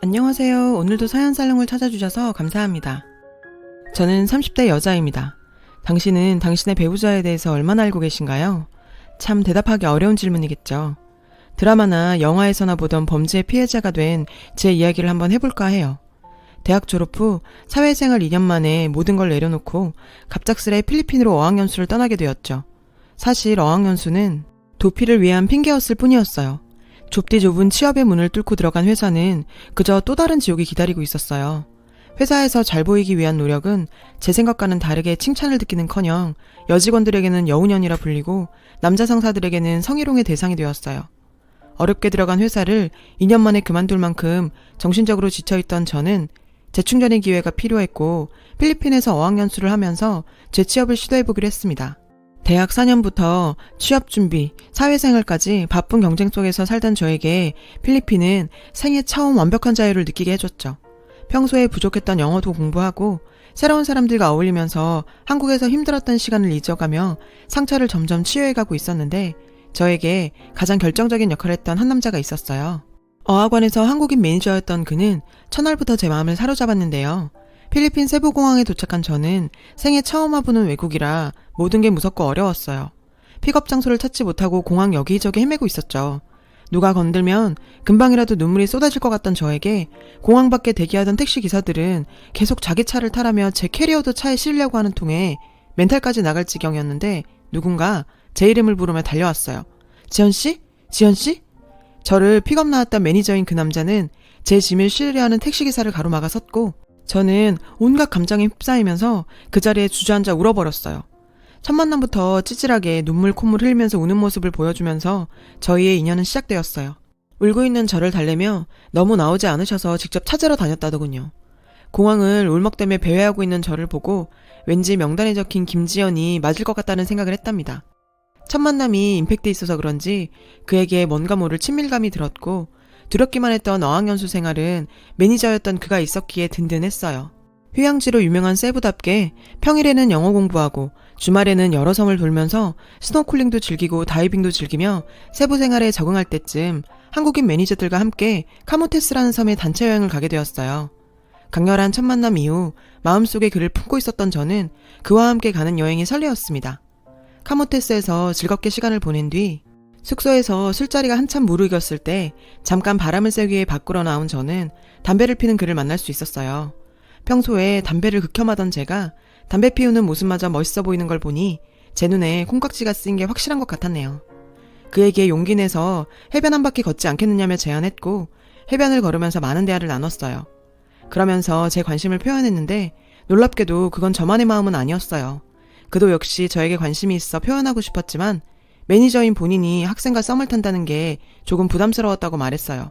안녕하세요. 오늘도 사연 살롱을 찾아주셔서 감사합니다. 저는 30대 여자입니다. 당신은 당신의 배우자에 대해서 얼마나 알고 계신가요? 참 대답하기 어려운 질문이겠죠. 드라마나 영화에서나 보던 범죄의 피해자가 된 제 이야기를 한번 해볼까 해요. 대학 졸업 후 사회생활 2년 만에 모든 걸 내려놓고 갑작스레 필리핀으로 어학연수를 떠나게 되었죠. 사실 어학연수는 도피를 위한 핑계였을 뿐이었어요. 좁디 좁은 취업의 문을 뚫고 들어간 회사는 그저 또 다른 지옥이 기다리고 있었어요. 회사에서 잘 보이기 위한 노력은 제 생각과는 다르게 칭찬을 듣기는커녕 여직원들에게는 여우년이라 불리고 남자 상사들에게는 성희롱의 대상이 되었어요. 어렵게 들어간 회사를 2년 만에 그만둘 만큼 정신적으로 지쳐있던 저는 재충전의 기회가 필요했고 필리핀에서 어학연수를 하면서 재취업을 시도해보기로 했습니다. 대학 4년부터 취업 준비, 사회생활까지 바쁜 경쟁 속에서 살던 저에게 필리핀은 생애 처음 완벽한 자유를 느끼게 해줬죠. 평소에 부족했던 영어도 공부하고 새로운 사람들과 어울리면서 한국에서 힘들었던 시간을 잊어가며 상처를 점점 치유해가고 있었는데 저에게 가장 결정적인 역할을 했던 한 남자가 있었어요. 어학원에서 한국인 매니저였던 그는 첫날부터 제 마음을 사로잡았는데요. 필리핀 세부공항에 도착한 저는 생애 처음 와보는 외국이라 모든 게 무섭고 어려웠어요. 픽업 장소를 찾지 못하고 공항 여기저기 헤매고 있었죠. 누가 건들면 금방이라도 눈물이 쏟아질 것 같던 저에게 공항 밖에 대기하던 택시 기사들은 계속 자기 차를 타라며 제 캐리어도 차에 실으려고 하는 통에 멘탈까지 나갈 지경이었는데 누군가 제 이름을 부르며 달려왔어요. 지연씨? 지연씨? 저를 픽업 나왔던 매니저인 그 남자는 제 짐을 실으려 하는 택시기사를 가로막아 섰고 저는 온갖 감정에 휩싸이면서 그 자리에 주저앉아 울어버렸어요. 첫 만남부터 찌질하게 눈물 콧물 흘리면서 우는 모습을 보여주면서 저희의 인연은 시작되었어요. 울고 있는 저를 달래며 너무 나오지 않으셔서 직접 찾으러 다녔다더군요. 공항을 울먹대며 배회하고 있는 저를 보고 왠지 명단에 적힌 김지연이 맞을 것 같다는 생각을 했답니다. 첫 만남이 임팩트 있어서 그런지 그에게 뭔가 모를 친밀감이 들었고 두렵기만 했던 어학연수 생활은 매니저였던 그가 있었기에 든든했어요. 휴양지로 유명한 세부답게 평일에는 영어 공부하고 주말에는 여러 섬을 돌면서 스노클링도 즐기고 다이빙도 즐기며 세부 생활에 적응할 때쯤 한국인 매니저들과 함께 카모테스라는 섬에 단체 여행을 가게 되었어요. 강렬한 첫 만남 이후 마음속에 그를 품고 있었던 저는 그와 함께 가는 여행이 설레었습니다. 카모테스에서 즐겁게 시간을 보낸 뒤 숙소에서 술자리가 한참 무르익었을 때 잠깐 바람을 쐬기 위해 밖으로 나온 저는 담배를 피는 그를 만날 수 있었어요. 평소에 담배를 극혐하던 제가 담배 피우는 모습마저 멋있어 보이는 걸 보니 제 눈에 콩깍지가 쓰인 게 확실한 것 같았네요. 그에게 용기 내서 해변 한 바퀴 걷지 않겠느냐며 제안했고 해변을 걸으면서 많은 대화를 나눴어요. 그러면서 제 관심을 표현했는데 놀랍게도 그건 저만의 마음은 아니었어요. 그도 역시 저에게 관심이 있어 표현하고 싶었지만 매니저인 본인이 학생과 썸을 탄다는 게 조금 부담스러웠다고 말했어요.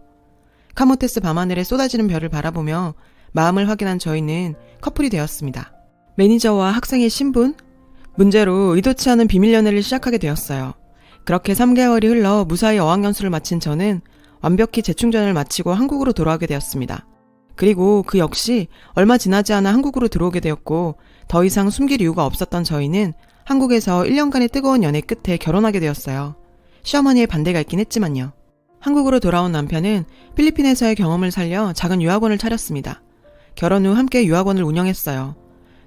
카모테스 밤하늘에 쏟아지는 별을 바라보며 마음을 확인한 저희는 커플이 되었습니다. 매니저와 학생의 신분? 문제로 의도치 않은 비밀 연애를 시작하게 되었어요. 그렇게 3개월이 흘러 무사히 어학연수를 마친 저는 완벽히 재충전을 마치고 한국으로 돌아오게 되었습니다. 그리고 그 역시 얼마 지나지 않아 한국으로 들어오게 되었고 더 이상 숨길 이유가 없었던 저희는 한국에서 1년간의 뜨거운 연애 끝에 결혼하게 되었어요. 시어머니의 반대가 있긴 했지만요. 한국으로 돌아온 남편은 필리핀에서의 경험을 살려 작은 유학원을 차렸습니다. 결혼 후 함께 유학원을 운영했어요.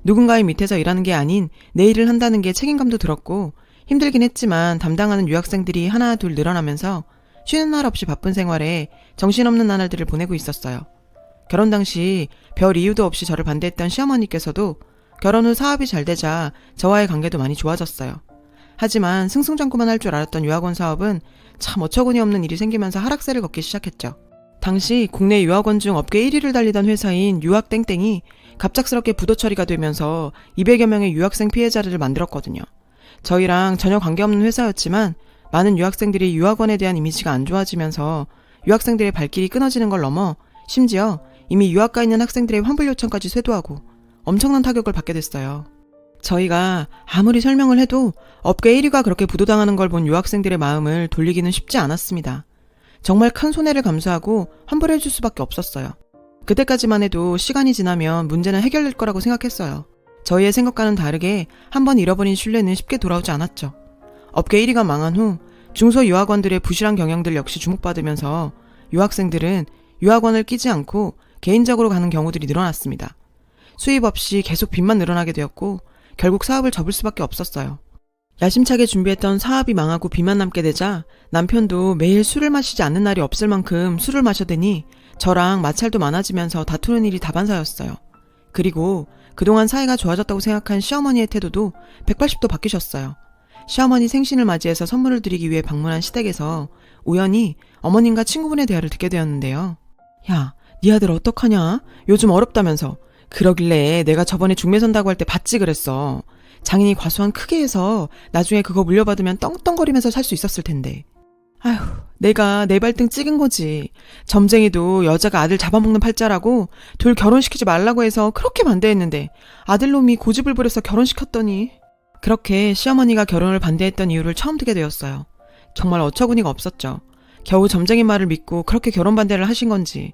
누군가의 밑에서 일하는 게 아닌 내 일을 한다는 게 책임감도 들었고 힘들긴 했지만 담당하는 유학생들이 하나 둘 늘어나면서 쉬는 날 없이 바쁜 생활에 정신없는 나날들을 보내고 있었어요. 결혼 당시 별 이유도 없이 저를 반대했던 시어머니께서도 결혼 후 사업이 잘 되자 저와의 관계도 많이 좋아졌어요. 하지만 승승장구만 할 줄 알았던 유학원 사업은 참 어처구니 없는 일이 생기면서 하락세를 걷기 시작했죠. 당시 국내 유학원 중 업계 1위를 달리던 회사인 유학땡땡이 갑작스럽게 부도 처리가 되면서 200여 명의 유학생 피해자를 만들었거든요. 저희랑 전혀 관계없는 회사였지만 많은 유학생들이 유학원에 대한 이미지가 안 좋아지면서 유학생들의 발길이 끊어지는 걸 넘어 심지어 이미 유학가 있는 학생들의 환불 요청까지 쇄도하고 엄청난 타격을 받게 됐어요. 저희가 아무리 설명을 해도 업계 1위가 그렇게 부도당하는 걸 본 유학생들의 마음을 돌리기는 쉽지 않았습니다. 정말 큰 손해를 감수하고 환불해줄 수밖에 없었어요. 그때까지만 해도 시간이 지나면 문제는 해결될 거라고 생각했어요. 저희의 생각과는 다르게 한번 잃어버린 신뢰는 쉽게 돌아오지 않았죠. 업계 1위가 망한 후 중소유학원들의 부실한 경영들 역시 주목받으면서 유학생들은 유학원을 끼지 않고 개인적으로 가는 경우들이 늘어났습니다. 수입 없이 계속 빚만 늘어나게 되었고 결국 사업을 접을 수밖에 없었어요. 야심차게 준비했던 사업이 망하고 빚만 남게 되자 남편도 매일 술을 마시지 않는 날이 없을 만큼 술을 마셔대니 저랑 마찰도 많아지면서 다투는 일이 다반사였어요. 그리고 그동안 사이가 좋아졌다고 생각한 시어머니의 태도도 180도 바뀌셨어요. 시어머니 생신을 맞이해서 선물을 드리기 위해 방문한 시댁에서 우연히 어머님과 친구분의 대화를 듣게 되었는데요. 야, 네 아들 어떡하냐? 요즘 어렵다면서. 그러길래 내가 저번에 중매 선다고 할 때 받지 그랬어. 장인이 과수원 크게 해서 나중에 그거 물려받으면 떵떵거리면서 살 수 있었을 텐데. 아휴, 내가 내 발등 찍은 거지. 점쟁이도 여자가 아들 잡아먹는 팔자라고 둘 결혼시키지 말라고 해서 그렇게 반대했는데 아들놈이 고집을 부려서 결혼시켰더니. 그렇게 시어머니가 결혼을 반대했던 이유를 처음 듣게 되었어요. 정말 어처구니가 없었죠. 겨우 점쟁이 말을 믿고 그렇게 결혼 반대를 하신 건지.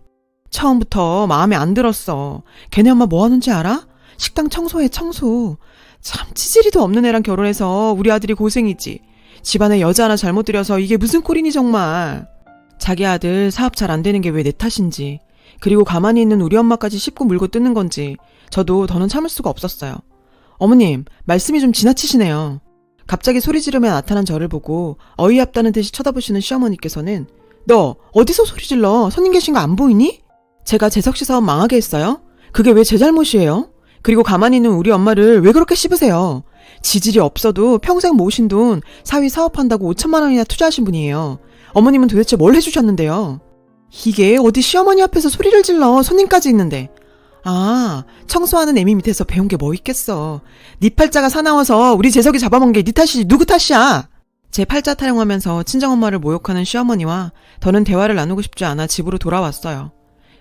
처음부터 마음에 안 들었어. 걔네 엄마 뭐 하는지 알아? 식당 청소해, 청소. 참 치질이도 없는 애랑 결혼해서 우리 아들이 고생이지. 집안에 여자 하나 잘못 들여서 이게 무슨 꼴이니 정말. 자기 아들 사업 잘 안 되는 게 왜 내 탓인지, 그리고 가만히 있는 우리 엄마까지 씹고 물고 뜯는 건지 저도 더는 참을 수가 없었어요. 어머님, 말씀이 좀 지나치시네요. 갑자기 소리 지르며 나타난 저를 보고 어이없다는 듯이 쳐다보시는 시어머니께서는 너 어디서 소리 질러? 손님 계신 거 안 보이니? 제가 재석씨 사업 망하게 했어요? 그게 왜 제 잘못이에요? 그리고 가만히 있는 우리 엄마를 왜 그렇게 씹으세요? 지질이 없어도 평생 모으신 돈 사위 사업한다고 5천만 원이나 투자하신 분이에요. 어머님은 도대체 뭘 해주셨는데요? 이게 어디 시어머니 앞에서 소리를 질러. 손님까지 있는데. 아, 청소하는 애미 밑에서 배운 게 뭐 있겠어. 네 팔자가 사나워서 우리 재석이 잡아먹은 게 네 탓이지 누구 탓이야. 제 팔자 타령하면서 친정엄마를 모욕하는 시어머니와 더는 대화를 나누고 싶지 않아 집으로 돌아왔어요.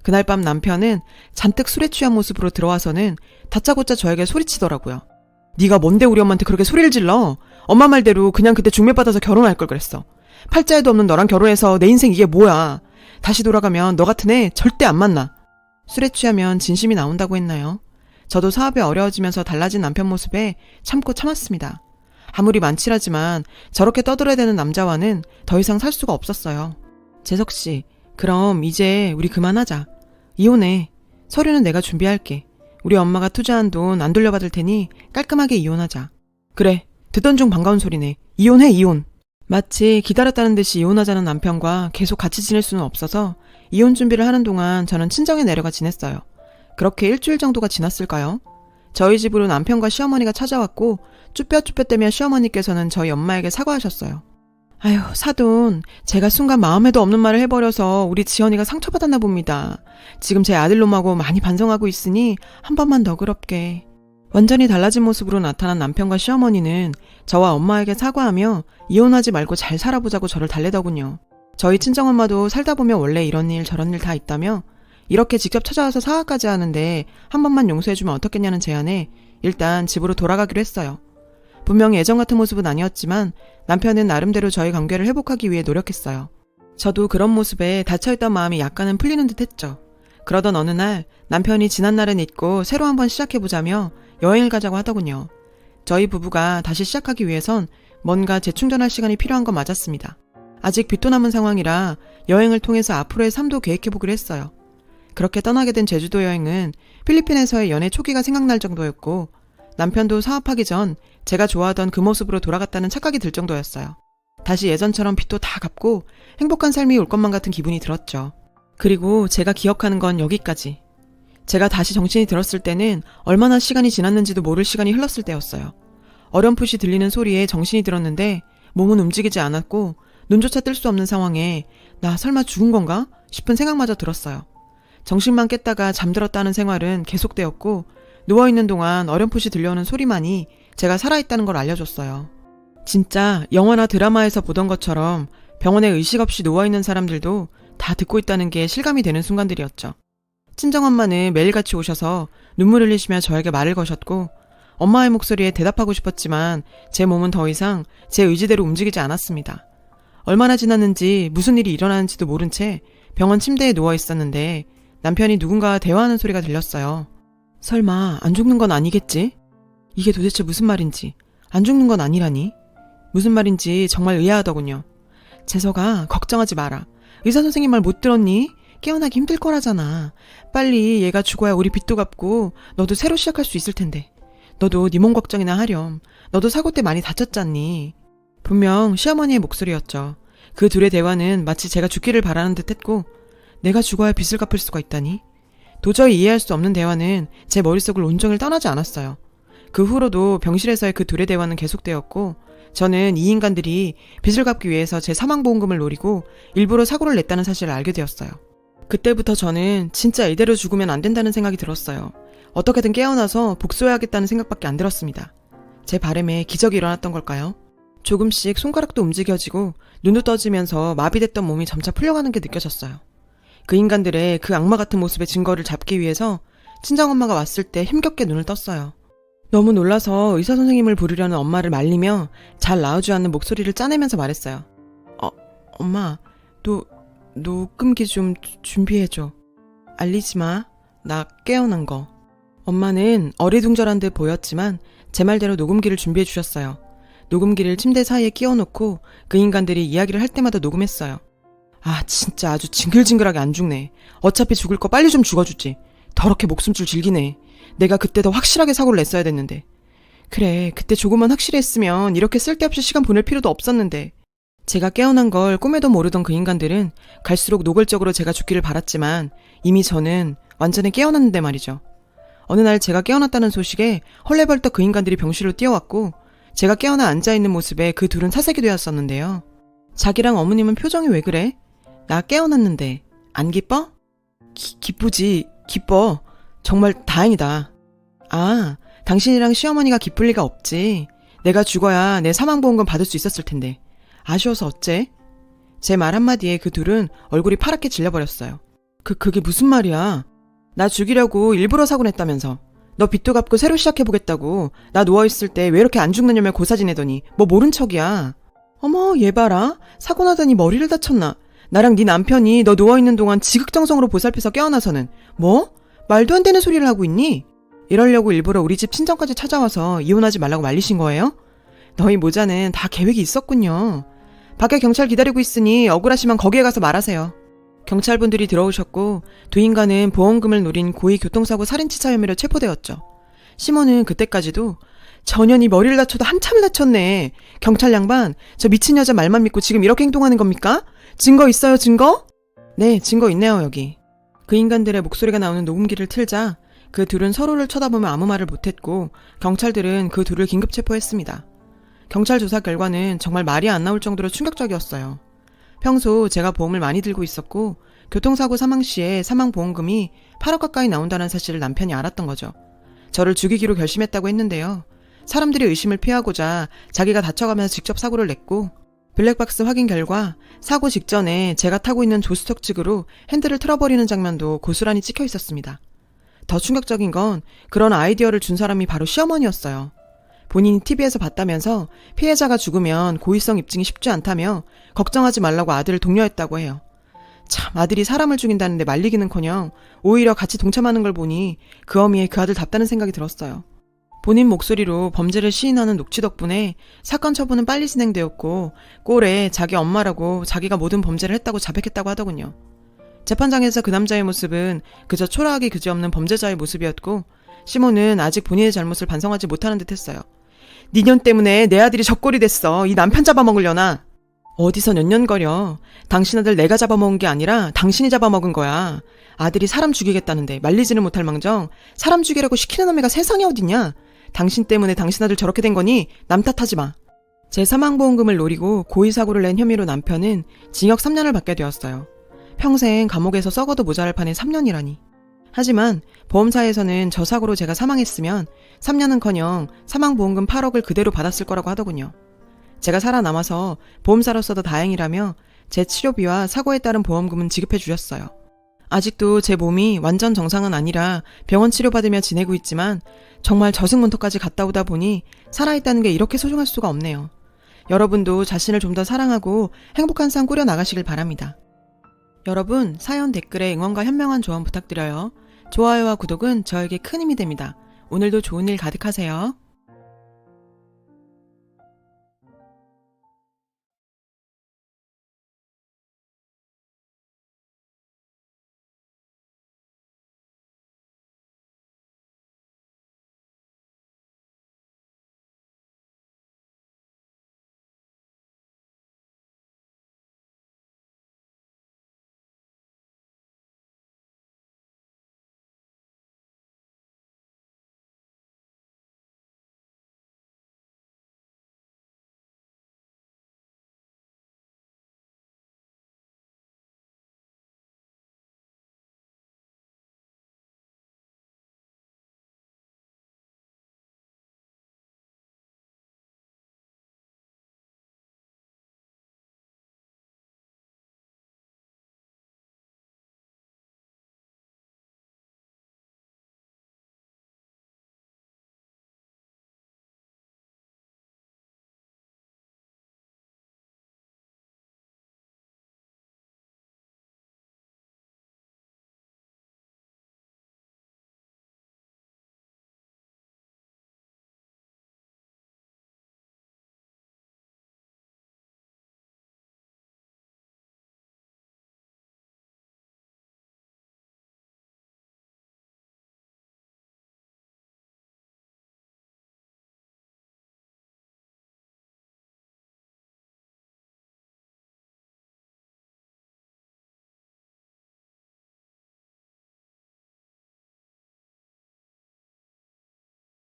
그날 밤 남편은 잔뜩 술에 취한 모습으로 들어와서는 다짜고짜 저에게 소리치더라고요. 네가 뭔데 우리 엄마한테 그렇게 소리를 질러? 엄마 말대로 그냥 그때 중매받아서 결혼할 걸 그랬어. 팔자에도 없는 너랑 결혼해서 내 인생 이게 뭐야. 다시 돌아가면 너 같은 애 절대 안 만나. 술에 취하면 진심이 나온다고 했나요? 저도 사업이 어려워지면서 달라진 남편 모습에 참고 참았습니다. 아무리 만칠하지만 저렇게 떠들어대는 남자와는 더 이상 살 수가 없었어요. 재석씨, 그럼 이제 우리 그만하자. 이혼해. 서류는 내가 준비할게. 우리 엄마가 투자한 돈 안 돌려받을 테니 깔끔하게 이혼하자. 그래, 듣던 중 반가운 소리네. 이혼해, 이혼. 마치 기다렸다는 듯이 이혼하자는 남편과 계속 같이 지낼 수는 없어서 이혼 준비를 하는 동안 저는 친정에 내려가 지냈어요. 그렇게 일주일 정도가 지났을까요? 저희 집으로 남편과 시어머니가 찾아왔고 쭈뼛쭈뼛대며 시어머니께서는 저희 엄마에게 사과하셨어요. 아휴, 사돈, 제가 순간 마음에도 없는 말을 해버려서 우리 지연이가 상처받았나 봅니다. 지금 제 아들놈하고 많이 반성하고 있으니 한 번만 너그럽게. 완전히 달라진 모습으로 나타난 남편과 시어머니는 저와 엄마에게 사과하며 이혼하지 말고 잘 살아보자고 저를 달래더군요. 저희 친정엄마도 살다 보면 원래 이런 일 저런 일 다 있다며 이렇게 직접 찾아와서 사과까지 하는데 한 번만 용서해주면 어떻겠냐는 제안에 일단 집으로 돌아가기로 했어요. 분명히 예전 같은 모습은 아니었지만 남편은 나름대로 저희 관계를 회복하기 위해 노력했어요. 저도 그런 모습에 닫혀있던 마음이 약간은 풀리는 듯 했죠. 그러던 어느 날 남편이 지난 날은 잊고 새로 한번 시작해보자며 여행을 가자고 하더군요. 저희 부부가 다시 시작하기 위해선 뭔가 재충전할 시간이 필요한 건 맞았습니다. 아직 빚도 남은 상황이라 여행을 통해서 앞으로의 삶도 계획해보기로 했어요. 그렇게 떠나게 된 제주도 여행은 필리핀에서의 연애 초기가 생각날 정도였고 남편도 사업하기 전 제가 좋아하던 그 모습으로 돌아갔다는 착각이 들 정도였어요. 다시 예전처럼 빚도 다 갚고 행복한 삶이 올 것만 같은 기분이 들었죠. 그리고 제가 기억하는 건 여기까지. 제가 다시 정신이 들었을 때는 얼마나 시간이 지났는지도 모를 시간이 흘렀을 때였어요. 어렴풋이 들리는 소리에 정신이 들었는데 몸은 움직이지 않았고 눈조차 뜰 수 없는 상황에 나 설마 죽은 건가 싶은 생각마저 들었어요. 정신만 깼다가 잠들었다는 생활은 계속되었고 누워있는 동안 어렴풋이 들려오는 소리만이 제가 살아있다는 걸 알려줬어요. 진짜 영화나 드라마에서 보던 것처럼 병원에 의식 없이 누워있는 사람들도 다 듣고 있다는 게 실감이 되는 순간들이었죠. 친정엄마는 매일같이 오셔서 눈물 흘리시며 저에게 말을 거셨고 엄마의 목소리에 대답하고 싶었지만 제 몸은 더 이상 제 의지대로 움직이지 않았습니다. 얼마나 지났는지 무슨 일이 일어나는지도 모른 채 병원 침대에 누워있었는데 남편이 누군가와 대화하는 소리가 들렸어요. 설마 안 죽는 건 아니겠지? 이게 도대체 무슨 말인지. 안 죽는 건 아니라니? 무슨 말인지 정말 의아하더군요. 재석아, 걱정하지 마라. 의사 선생님 말 못 들었니? 깨어나기 힘들 거라잖아. 빨리 얘가 죽어야 우리 빚도 갚고 너도 새로 시작할 수 있을 텐데. 너도 네 몸 걱정이나 하렴. 너도 사고 때 많이 다쳤잖니. 분명 시어머니의 목소리였죠. 그 둘의 대화는 마치 제가 죽기를 바라는 듯 했고 내가 죽어야 빚을 갚을 수가 있다니. 도저히 이해할 수 없는 대화는 제 머릿속을 온종일 떠나지 않았어요. 그 후로도 병실에서의 그 둘의 대화는 계속되었고 저는 이 인간들이 빚을 갚기 위해서 제 사망보험금을 노리고 일부러 사고를 냈다는 사실을 알게 되었어요. 그때부터 저는 진짜 이대로 죽으면 안 된다는 생각이 들었어요. 어떻게든 깨어나서 복수해야겠다는 생각밖에 안 들었습니다. 제 바람에 기적이 일어났던 걸까요? 조금씩 손가락도 움직여지고 눈도 떠지면서 마비됐던 몸이 점차 풀려가는 게 느껴졌어요. 그 인간들의 그 악마 같은 모습의 증거를 잡기 위해서 친정엄마가 왔을 때 힘겹게 눈을 떴어요. 너무 놀라서 의사 선생님을 부르려는 엄마를 말리며 잘 나오지 않는 목소리를 짜내면서 말했어요. 엄마, 녹음기 좀 준비해줘. 알리지 마. 나 깨어난 거. 엄마는 어리둥절한 듯 보였지만 제 말대로 녹음기를 준비해 주셨어요. 녹음기를 침대 사이에 끼워놓고 그 인간들이 이야기를 할 때마다 녹음했어요. 아, 진짜 아주 징글징글하게 안 죽네. 어차피 죽을 거 빨리 좀 죽어주지. 더럽게 목숨줄 질기네. 내가 그때 더 확실하게 사고를 냈어야 됐는데. 그래, 그때 조금만 확실히 했으면 이렇게 쓸데없이 시간 보낼 필요도 없었는데. 제가 깨어난 걸 꿈에도 모르던 그 인간들은 갈수록 노골적으로 제가 죽기를 바랐지만 이미 저는 완전히 깨어났는데 말이죠. 어느 날 제가 깨어났다는 소식에 헐레벌떡 그 인간들이 병실로 뛰어왔고 제가 깨어나 앉아있는 모습에 그 둘은 사색이 되었었는데요. 자기랑 어머님은 표정이 왜 그래? 나 깨어났는데 안 기뻐? 기쁘지. 기뻐. 정말 다행이다. 아, 당신이랑 시어머니가 기쁠 리가 없지. 내가 죽어야 내 사망보험금 받을 수 있었을 텐데. 아쉬워서 어째? 제 말 한마디에 그 둘은 얼굴이 파랗게 질려버렸어요. 그게 무슨 말이야? 나 죽이려고 일부러 사고 냈다면서. 너 빚도 갚고 새로 시작해보겠다고. 나 누워있을 때 왜 이렇게 안 죽느냐며 고사 지내더니 뭐 모른 척이야. 어머, 얘 봐라. 사고 나더니 머리를 다쳤나. 나랑 네 남편이 너 누워있는 동안 지극정성으로 보살펴서 깨어나서는 뭐? 말도 안 되는 소리를 하고 있니? 이러려고 일부러 우리 집 친정까지 찾아와서 이혼하지 말라고 말리신 거예요? 너희 모자는 다 계획이 있었군요. 밖에 경찰 기다리고 있으니 억울하시면 거기에 가서 말하세요. 경찰분들이 들어오셨고 두 인간은 보험금을 노린 고의 교통사고 살인치사 혐의로 체포되었죠. 시몬은 그때까지도 전현이 머리를 다쳐도 한참을 다쳤네. 경찰 양반, 저 미친 여자 말만 믿고 지금 이렇게 행동하는 겁니까? 증거 있어요, 증거? 네, 증거 있네요, 여기. 그 인간들의 목소리가 나오는 녹음기를 틀자 그 둘은 서로를 쳐다보며 아무 말을 못했고 경찰들은 그 둘을 긴급 체포했습니다. 경찰 조사 결과는 정말 말이 안 나올 정도로 충격적이었어요. 평소 제가 보험을 많이 들고 있었고 교통사고 사망 시에 사망보험금이 8억 가까이 나온다는 사실을 남편이 알았던 거죠. 저를 죽이기로 결심했다고 했는데요. 사람들이 의심을 피하고자 자기가 다쳐가면서 직접 사고를 냈고 블랙박스 확인 결과 사고 직전에 제가 타고 있는 조수석 측으로 핸들을 틀어버리는 장면도 고스란히 찍혀 있었습니다. 더 충격적인 건 그런 아이디어를 준 사람이 바로 시어머니였어요. 본인이 TV에서 봤다면서 피해자가 죽으면 고의성 입증이 쉽지 않다며 걱정하지 말라고 아들을 독려했다고 해요. 참, 아들이 사람을 죽인다는데 말리기는커녕 오히려 같이 동참하는 걸 보니 그 어미에 그 아들답다는 생각이 들었어요. 본인 목소리로 범죄를 시인하는 녹취 덕분에 사건 처분은 빨리 진행되었고 꼴에 자기 엄마라고 자기가 모든 범죄를 했다고 자백했다고 하더군요. 재판장에서 그 남자의 모습은 그저 초라하기 그지없는 범죄자의 모습이었고 시몬은 아직 본인의 잘못을 반성하지 못하는 듯 했어요. 니년 때문에 내 아들이 적골이 됐어. 이 남편 잡아먹으려나. 어디서 년년거려. 당신 아들 내가 잡아먹은 게 아니라 당신이 잡아먹은 거야. 아들이 사람 죽이겠다는데 말리지는 못할 망정 사람 죽이라고 시키는 어미가 세상에 어딨냐. 당신 때문에 당신 아들 저렇게 된 거니 남 탓하지 마. 제 사망보험금을 노리고 고의사고를 낸 혐의로 남편은 징역 3년을 받게 되었어요. 평생 감옥에서 썩어도 모자랄 판에 3년이라니. 하지만 보험사에서는 저 사고로 제가 사망했으면 3년은커녕 사망보험금 8억을 그대로 받았을 거라고 하더군요. 제가 살아남아서 보험사로서도 다행이라며 제 치료비와 사고에 따른 보험금은 지급해 주셨어요. 아직도 제 몸이 완전 정상은 아니라 병원 치료받으며 지내고 있지만 정말 저승문턱까지 갔다 오다 보니 살아있다는 게 이렇게 소중할 수가 없네요. 여러분도 자신을 좀 더 사랑하고 행복한 삶 꾸려나가시길 바랍니다. 여러분, 사연 댓글에 응원과 현명한 조언 부탁드려요. 좋아요와 구독은 저에게 큰 힘이 됩니다. 오늘도 좋은 일 가득하세요.